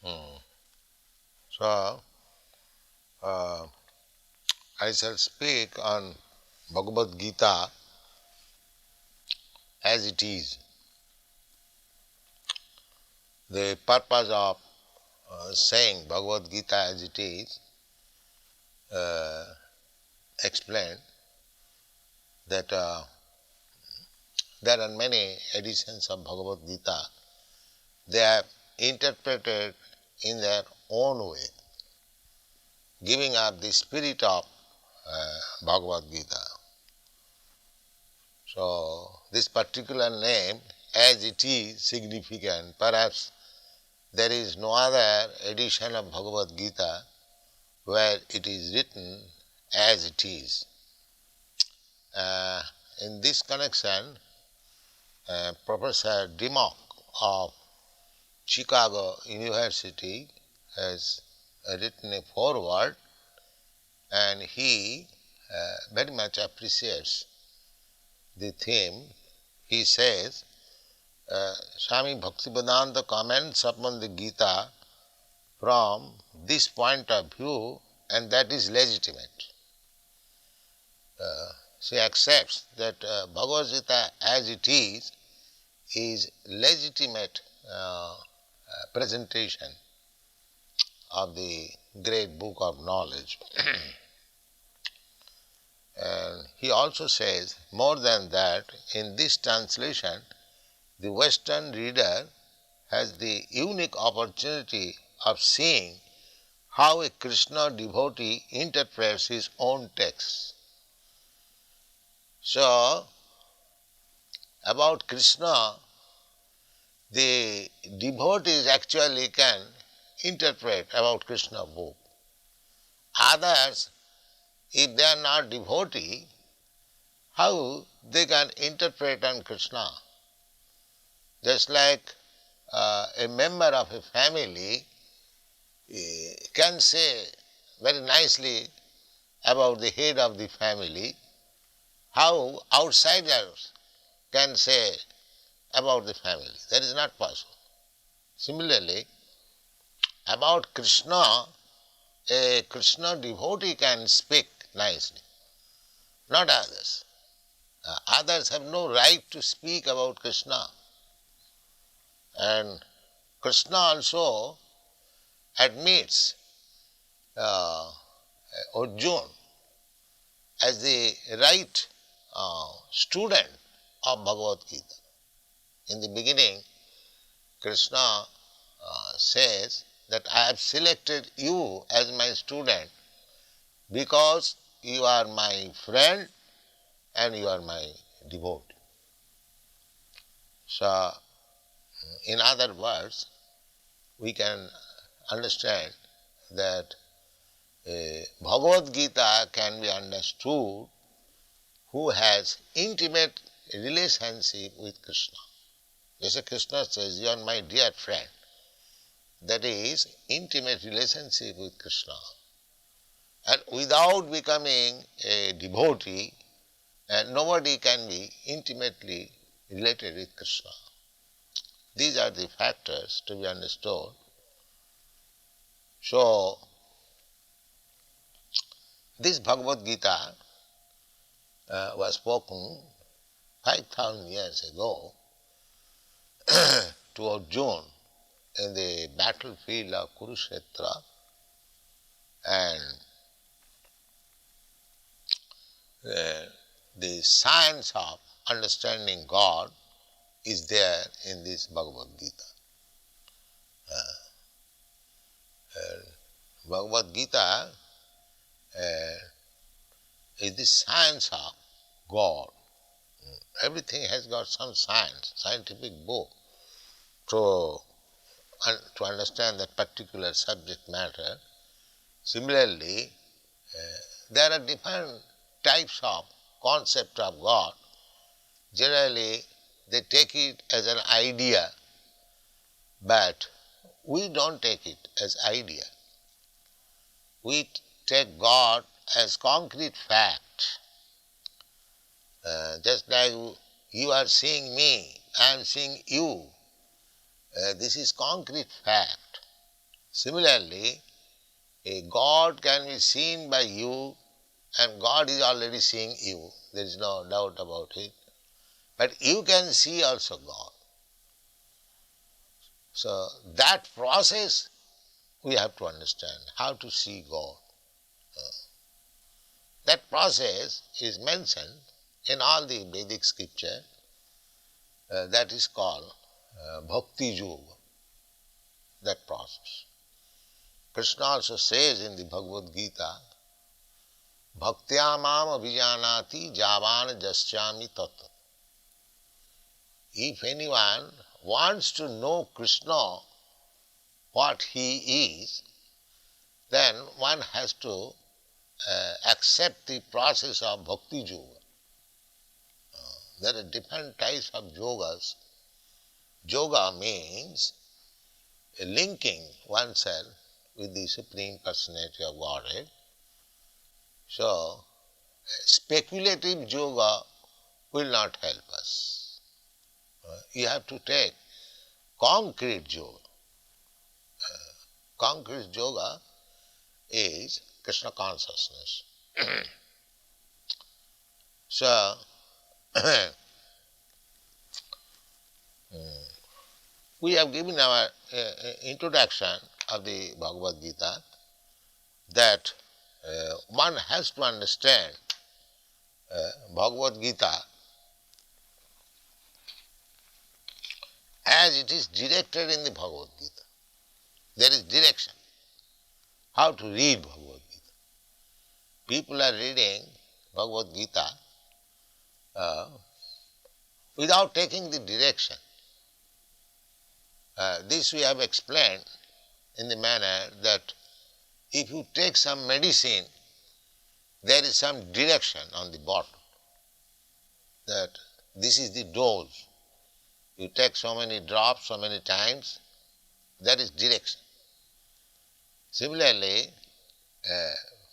Hmm. So, I shall speak on Bhagavad Gita as it is. The purpose of saying Bhagavad Gita as it is explained that there are many editions of Bhagavad Gita. They have interpreted in their own way, giving up the spirit of Bhagavad Gita. So, this particular name, as it is, significant. Perhaps there is no other edition of Bhagavad Gita where it is written as it is. In this connection, Professor Dimmock of Chicago University has written a foreword, and he very much appreciates the theme. He says, Swami Bhaktivedanta comments upon the Gita from this point of view, and that is legitimate. She accepts that Bhagavad Gita as it is legitimate presentation of the great book of knowledge. And he also says, more than that, in this translation, the Western reader has the unique opportunity of seeing how a Krishna devotee interprets his own text. So, about Krishna, the devotees actually can interpret about Krishna book. Others, if they are not devotee, how they can interpret on Krishna? Just like a member of a family can say very nicely about the head of the family, how outsiders can say about the family. That is not possible. Similarly, about Krishna, a Krishna devotee can speak nicely, not others. Others have no right to speak about Krishna. And Krishna also admits Arjuna as the right student of Bhagavad Gita. In the beginning, Krishna says that I have selected you as my student because you are my friend and you are my devotee. So, in other words, we can understand that Bhagavad Gita can be understood who has intimate relationship with Krishna. Just as Krishna says, you are my dear friend. That is intimate relationship with Krishna. And without becoming a devotee, nobody can be intimately related with Krishna. These are the factors to be understood. So, this Bhagavad Gita was spoken 5,000 years ago to Arjuna in the battlefield of Kurukshetra, and the science of understanding God is there in this Bhagavad Gita. Bhagavad Gita is the science of God. Everything has got some science, scientific book to understand that particular subject matter. Similarly, there are different types of concept of God. Generally, they take it as an idea, but we don't take it as idea. We take God as concrete fact. Just like you are seeing me, I am seeing you. This is concrete fact. Similarly, a God can be seen by you and God is already seeing you. There is no doubt about it. But you can see also God. So that process we have to understand, how to see God. That process is mentioned in all the Vedic scripture. That is called Bhakti Yoga, that process. Krishna also says in the Bhagavad Gita, Bhaktya mam abhijanati javan jasyami tat. If anyone wants to know Krishna, what he is, then one has to accept the process of Bhakti Yoga. There are different types of yogas. Yoga means linking oneself with the Supreme Personality of Godhead. So, speculative yoga will not help us. You have to take concrete yoga. Concrete yoga is Krishna consciousness. So, we have given our introduction of the Bhagavad Gita that one has to understand Bhagavad Gita as it is directed in the Bhagavad Gita. There is direction. How to read Bhagavad Gita. People are reading Bhagavad Gita without taking the direction. This we have explained in the manner that if you take some medicine, there is some direction on the bottle, that this is the dose. You take so many drops, so many times, that is direction. Similarly,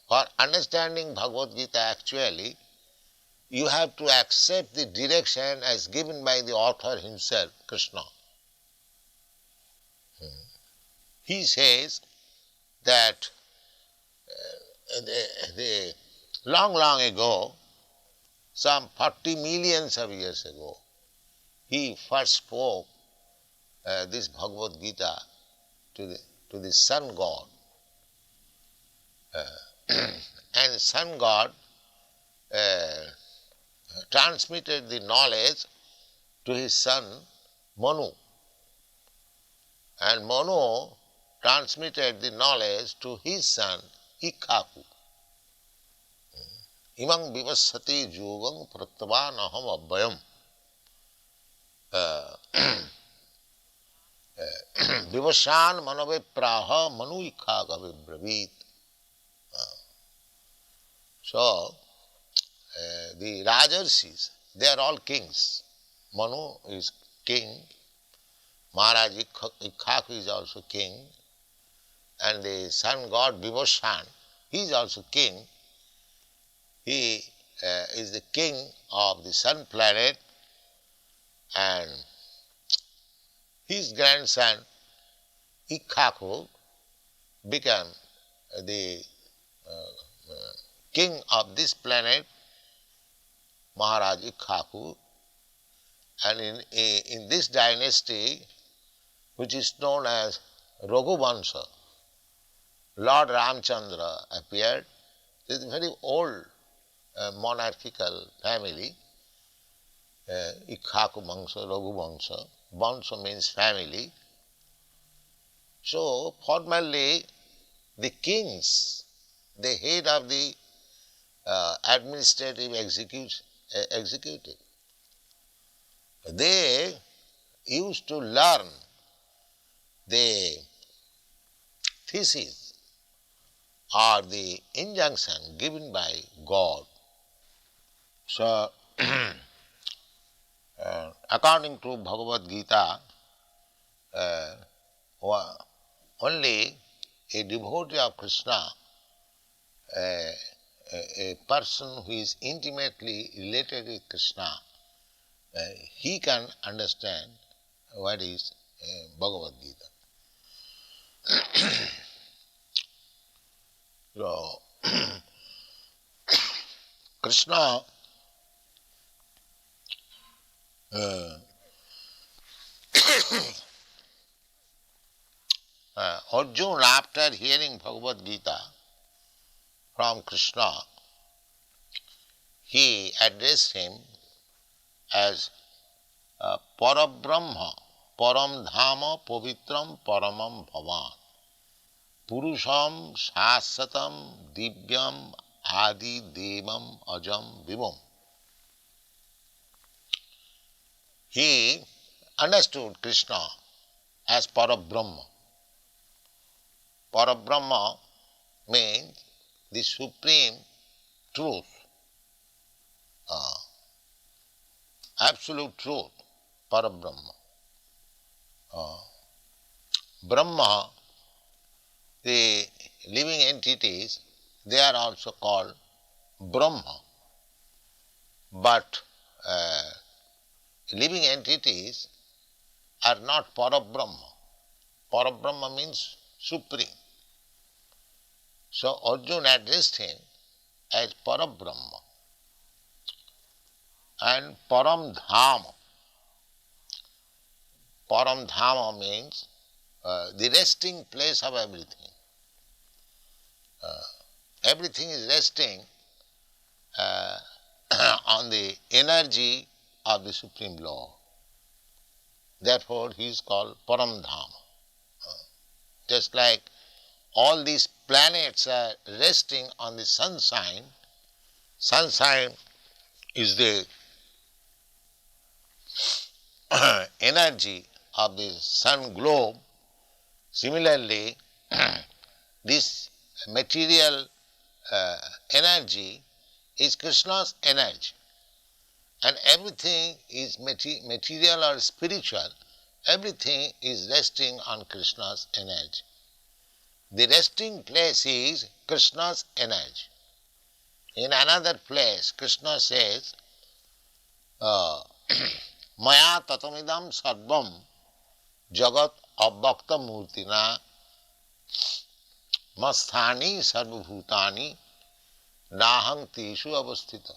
for understanding Bhagavad Gita actually, you have to accept the direction as given by the author himself, Krishna. He says that long ago, some 40 millions of years ago, he first spoke this Bhagavad Gita to the Sun God. And Sun God transmitted the knowledge to his son Manu. And Manu transmitted the knowledge to his son Ikkaku. Imam vivassati yogam prattavan aham abhayam. Vivashan manave praha manu Ikkaka vibravit. So, the Rajarshis, they are all kings. Manu is king, Maharaj Ikkaka is also king, and the sun god Vivashan, he is also king. He is the king of the sun planet, and his grandson Ikkaka became the king of this planet, Maharaj Ikkaka, and in this dynasty, which is known as Raghuvansha, Lord Ramchandra appeared. It is a very old monarchical family, Ikkaka Vansha, Raghuvansha. Vansha means family. So, formerly, the kings, the head of the administrative executive, they used to learn the thesis or the injunction given by God. So, according to Bhagavad Gita, only a devotee of Krishna, a person who is intimately related with Krishna, he can understand what is Bhagavad Gita. Krishna Arjuna, after hearing Bhagavad Gita from Krishna, he addressed him as Parabrahma, Param Dhama, Pavitram, Paramam Bhavan, Purusham, Shasatam, Divyam, Adi, Devam, Ajam, Vivam. He understood Krishna as Parabrahma. Parabrahma means the supreme truth, absolute truth, Parabrahma. Brahma, the living entities, they are also called Brahma. But living entities are not Parabrahma. Parabrahma means supreme. So Arjuna addressed him as Parabrahma and Param Dhama. Param Dhama means the resting place of everything. Everything is resting on the energy of the Supreme Lord. Therefore, he is called Param Dhama. Just like all these planets are resting on the sunshine, sunshine is the energy of the sun globe. Similarly, this material energy is Krishna's energy, and everything is material or spiritual, everything is resting on Krishna's energy. The resting place is Krishna's energy. In another place, Krishna says, Maya tatamidam sarvam jagat abhakta murtina masthani sarvabhutani nahang teshu avasthita.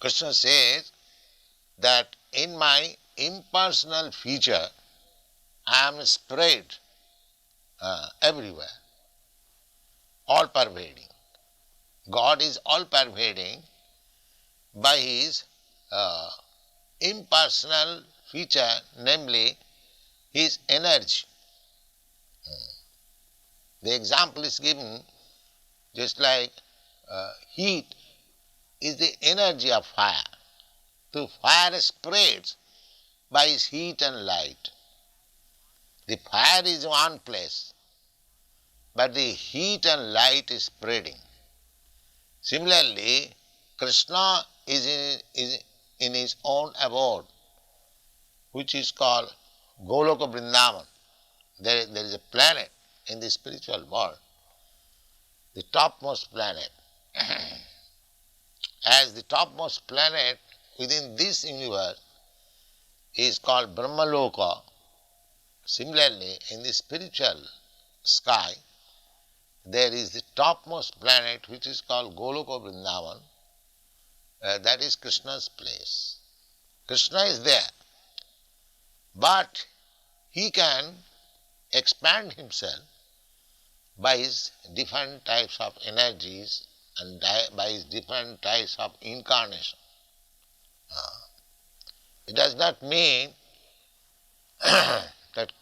Krishna says that in my impersonal feature, I am spread everywhere, all pervading. God is all pervading by his impersonal feature, namely his energy. The example is given just like heat is the energy of fire. So fire spreads by its heat and light. The fire is one place, but the heat and light is spreading. Similarly, Krishna is in his own abode, which is called Goloka Vrindavan. There is a planet in the spiritual world, the topmost planet. As the topmost planet within this universe is called Brahmaloka, similarly in the spiritual sky there is the topmost planet which is called Goloka Vrindavan. That is Krishna's place. Krishna is there, but he can expand himself by his different types of energies and by his different types of incarnation. It does not mean that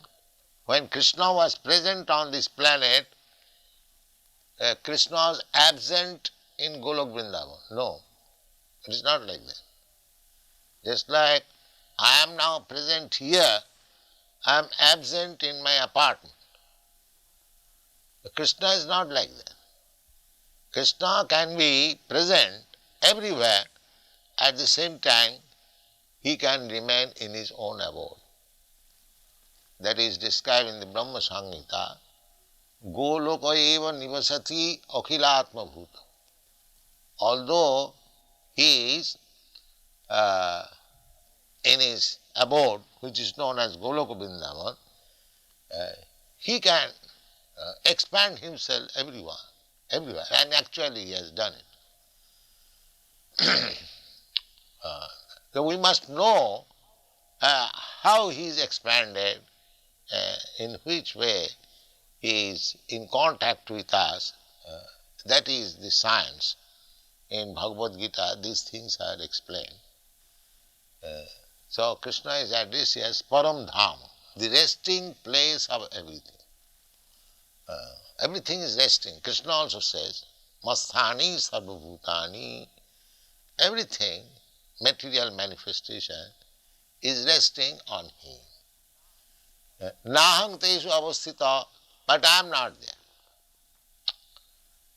when Krishna was present on this planet, Krishna was absent in Golok Vrindavan. No, it is not like that. Just like I am now present here, I am absent in my apartment. Krishna is not like that. Krishna can be present everywhere, at the same time he can remain in his own abode. That is described in the Brahma Samhita. Goloka eva nivasati akhilatma bhuta. Although he is in his abode, which is known as Goloka Vrindavan, he can expand himself everywhere, and actually he has done it. So we must know how he is expanded, in which way he is in contact with us. That is the science. In Bhagavad Gita, these things are explained. So Krishna is addressed as Param Dham, the resting place of everything. Everything is resting. Krishna also says, Masthani Sarvabhutani. Everything, material manifestation, is resting on him. Nahang Teshu Avasthita, but I am not there.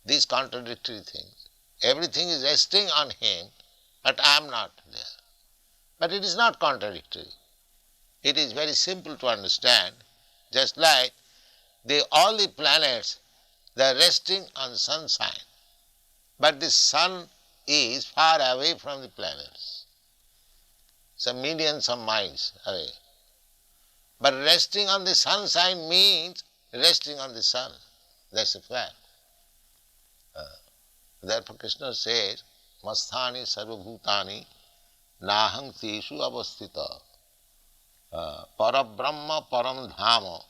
These contradictory things. Everything is resting on him, but I am not there. But it is not contradictory. It is very simple to understand, just like all the planets, they are resting on the sunshine, but the sun is far away from the planets, some millions of miles away. But resting on the sunshine means resting on the sun. That's a fact. Therefore Krishna says, Masthani sarvabhutani nahang teshu avasthita parabrahma param dhama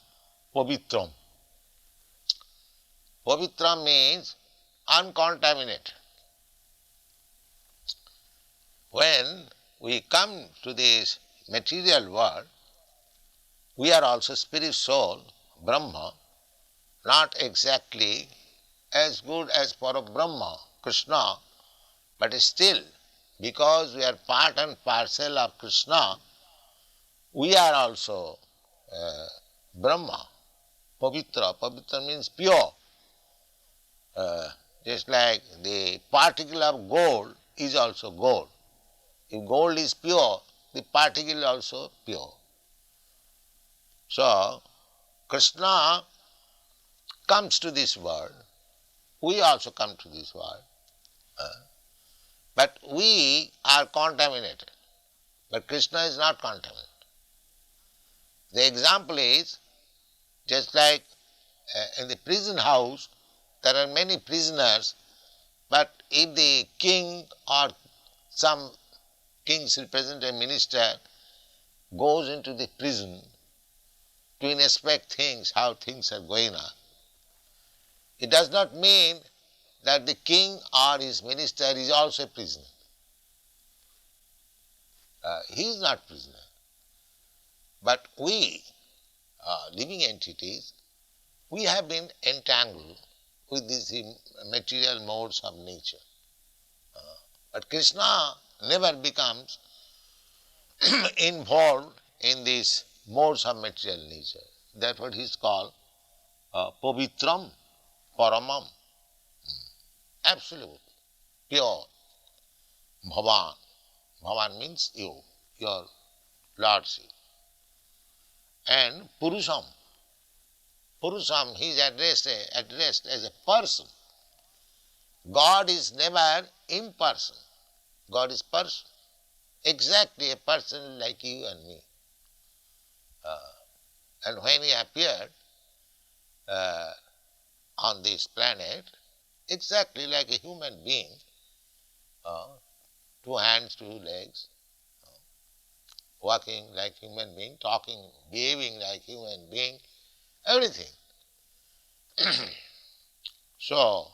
pavitram. Pavitra means uncontaminated. When we come to this material world, we are also spirit soul, Brahma, not exactly as good as Parabrahma, Krishna, but still, because we are part and parcel of Krishna, we are also Brahma, Pavitra. Pavitra means pure. Just like the particle of gold is also gold. If gold is pure, the particle is also pure. So, Krishna comes to this world, we also come to this world, but we are contaminated, but Krishna is not contaminated. The example is, just like in the prison house, there are many prisoners, but if the king or some king's representative minister goes into the prison to inspect things, how things are going on, it does not mean that the king or his minister is also a prisoner. He is not prisoner. But we, living entities, we have been entangled with these material modes of nature. But Krishna never becomes involved in these modes of material nature. Therefore he is called Pavitram Paramam, absolute, pure, Bhavan. Bhavan means you, your lordship. And Purusham. Purusham, he is addressed as a person. God is never impersonal. God is person. Exactly a person like you and me. And when he appeared on this planet, exactly like a human being, 2 hands, 2 legs, walking like human being, talking, behaving like human being, everything. So,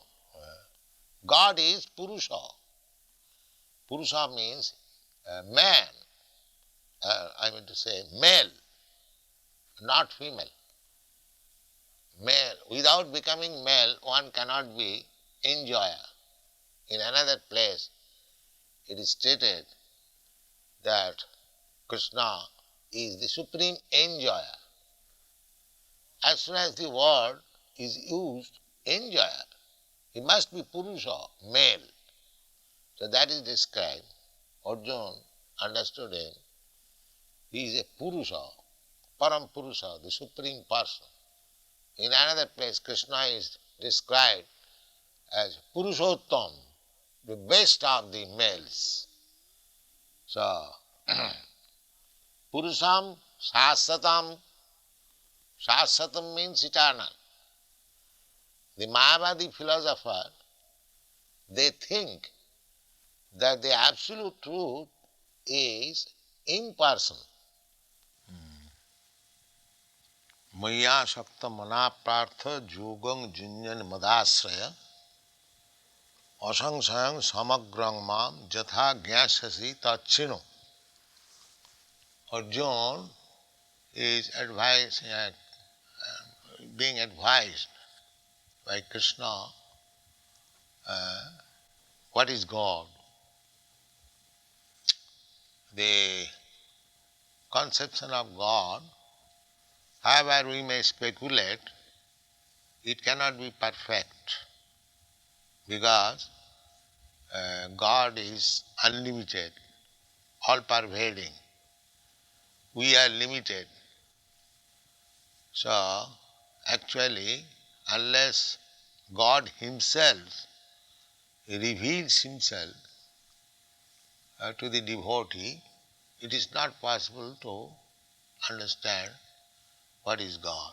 God is Purusha. Purusha means man, I mean to say male, not female. Male. Without becoming male, one cannot be enjoyer. In another place, it is stated that Krishna is the supreme enjoyer. As soon as the word is used, enjoyer, he must be Purusha, male. So that is described. Arjuna understood him. He is a Purusha, Param Purusha, the supreme person. In another place, Krishna is described as Purushottam, the best of the males. So, Purusham Shasatam. Shasatam means eternal. The Mayavadi philosopher, they think that the absolute truth is impersonal. Maya Shakta Manaprartha Jogam Junyan Madasraya Asangsayang Samagrang Mam Jatha Gyasasi Tachino. Arjuna is being advised by Krishna what is God. The conception of God, however we may speculate, it cannot be perfect because God is unlimited, all-pervading. We are limited. So, actually, unless God Himself reveals Himself to the devotee, it is not possible to understand what is God.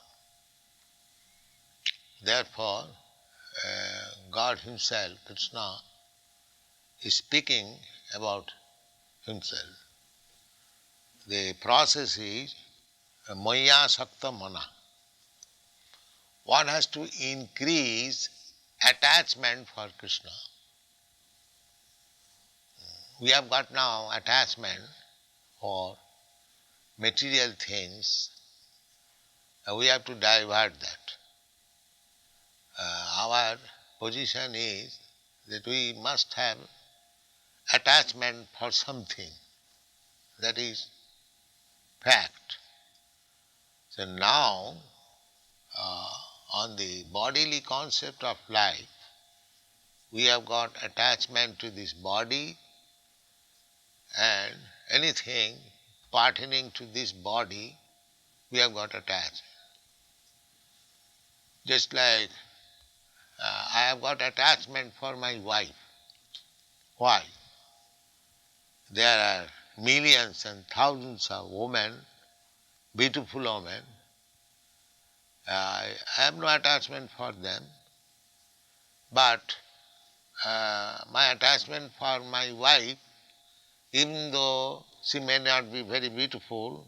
Therefore, God Himself, Krishna, is speaking about Himself. The process is Maya Sakta Mana. One has to increase attachment for Krishna. We have got now attachment for material things. We have to divert that. Our position is that we must have attachment for something. That is fact. So now, on the bodily concept of life, we have got attachment to this body, and anything pertaining to this body, we have got attached. Just like I have got attachment for my wife. Why? There are millions and thousands of women, beautiful women. I have no attachment for them, but my attachment for my wife, even though she may not be very beautiful,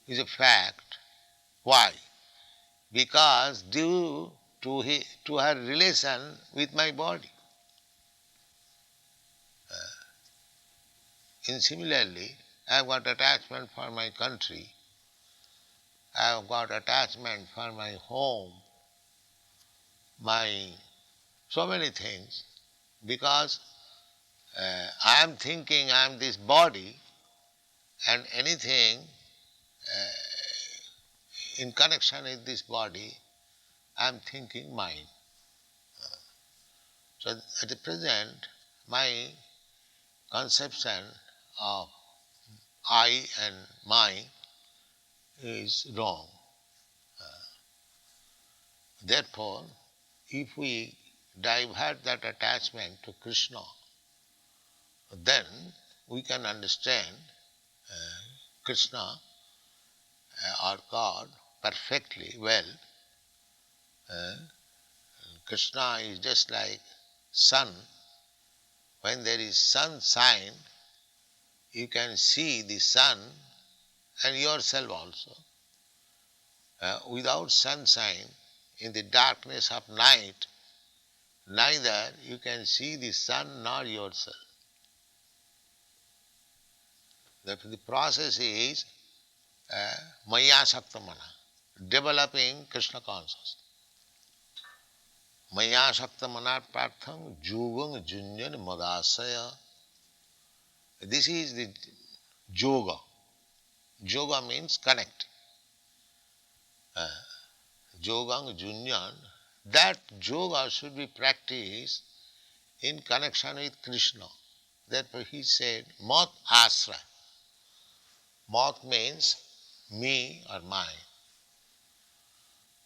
is a fact. Why? Because due to her relation with my body. And similarly, I have got attachment for my country, I have got attachment for my home, my so many things, because I am thinking I am this body, and anything in connection with this body, I am thinking mine. So at the present, my conception of I and mine is wrong. Therefore, if we divert that attachment to Krishna, then we can understand Krishna or God perfectly well. Krishna is just like sun. When there is sunshine, you can see the sun and yourself also. Without sunshine, in the darkness of night, neither you can see the sun nor yourself. Therefore, the process is Maya Saktamana, developing Krishna consciousness. Maya Saktamana Prartham Jugam Junyan Madasaya. This is the yoga. Yoga means connect. Yogang Junyan, that yoga should be practiced in connection with Krishna. Therefore he said, Mat Asra. Mat means me or mine.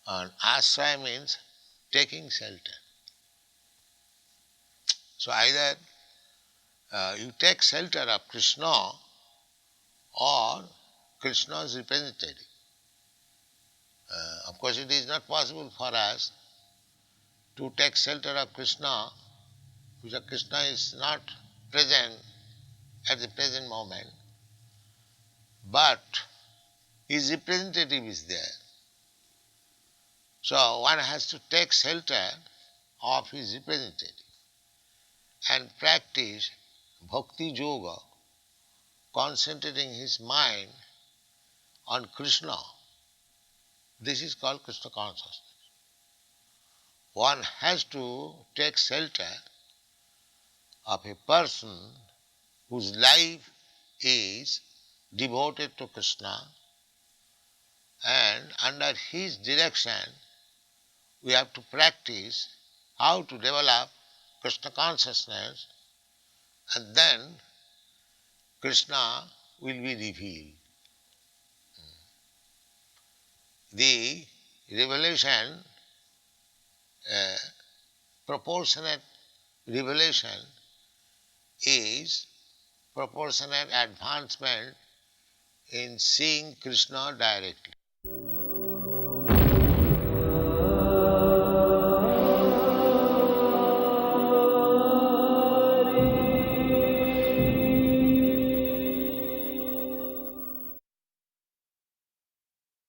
And Asra means taking shelter. So either you take shelter of Krishna or Krishna's representative. Of course, it is not possible for us to take shelter of Krishna, because Krishna is not present at the present moment, but his representative is there. So one has to take shelter of his representative and practice bhakti yoga, concentrating his mind on Krishna. This is called Krishna consciousness. One has to take shelter of a person whose life is devoted to Krishna, and under his direction we have to practice how to develop Krishna consciousness, and then Krishna will be revealed. The revelation, proportionate revelation, is proportionate advancement in seeing Krishna directly.